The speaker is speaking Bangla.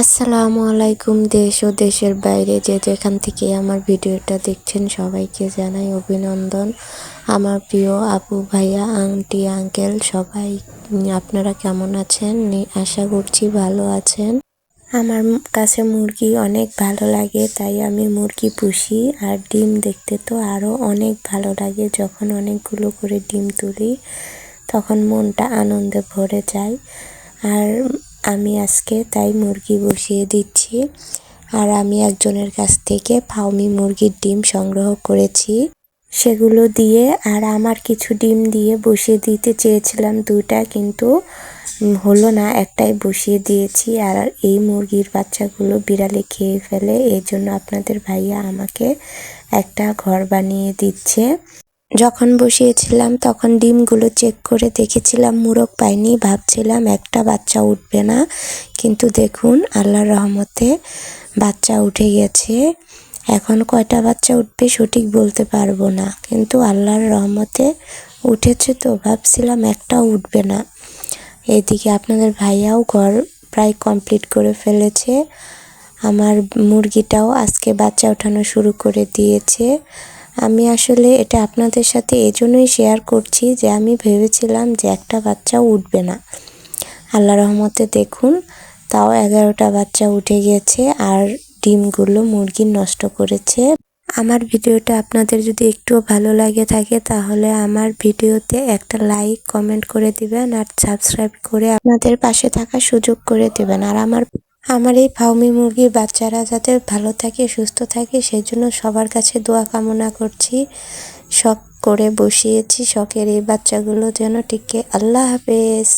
আসসালামু আলাইকুম। দেশ ও দেশের বাইরে যে যেখান থেকে আমার ভিডিওটা দেখছেন সবাইকে জানাই অভিনন্দন। আমার প্রিয় আপু ভাইয়া আন্টি আঙ্কেল সবাই আপনারা কেমন আছেন? আশা করছি ভালো আছেন। আমার কাছে মুরগি অনেক ভালো লাগে, তাই আমি মুরগি পুষি। আর ডিম দেখতে তো আরও অনেক ভালো লাগে। যখন অনেকগুলো করে ডিম তুলি তখন মনটা আনন্দে ভরে যায়। আর আমি আজকে তাই মুরগি বসিয়ে দিচ্ছি। আর আমি একজনের কাছ থেকে ফাউমি মুরগির ডিম সংগ্রহ করেছি, সেগুলো দিয়ে আর আমার কিছু ডিম দিয়ে বসিয়ে দিতে চেয়েছিলাম দুইটা, কিন্তু হলো না, একটাই বসিয়ে দিয়েছি। আর এই মুরগির বাচ্চাগুলো বিড়ালে খেয়ে ফেলে, এই জন্য আপনাদের ভাইয়া আমাকে একটা ঘর বানিয়ে দিচ্ছে। যখন বসিয়েছিলাম তখন ডিমগুলো চেক করে দেখেছিলাম মোরগ পাইনি, ভাবছিলাম একটা বাচ্চা উঠবে না, কিন্তু দেখুন আল্লাহর রহমতে বাচ্চা উঠে গেছে। এখন কয়টা বাচ্চা উঠবে সঠিক বলতে পারবো না, কিন্তু আল্লাহর রহমতে উঠেছে। তো ভাবছিলাম একটাও উঠবে না। এদিকে আপনাদের ভাইয়াও ঘর প্রায় কমপ্লিট করে ফেলেছে। আমার মুরগিটাও আজকে বাচ্চা ওঠানো শুরু করে দিয়েছে। আমি আসলে এটা আপনাদের সাথে এজন্যই শেয়ার করছি যে আমি ভেবেছিলাম যে একটা বাচ্চাও উঠবে না। আল্লাহর রহমতে দেখুন তাও 11টা বাচ্চা উঠে গেছে, আর ডিমগুলো মুরগি নষ্ট করেছে। আমার ভিডিওটা আপনাদের যদি একটুও ভালো লাগে থাকে তাহলে আমার ভিডিওতে একটা লাইক কমেন্ট করে দিবেন আর সাবস্ক্রাইব করে আপনাদের পাশে থাকার সুযোগ করে দেবেন। আর আমার এই ফাউমি মুরগির বাচ্চারা যাতে ভালো থাকে, সুস্থ থাকে, সেই জন্য সবার কাছে দোয়া কামনা করছি। শখ করে বসিয়েছি, শখের এই বাচ্চাগুলো যেন টিকে। আল্লাহ হাফেজ।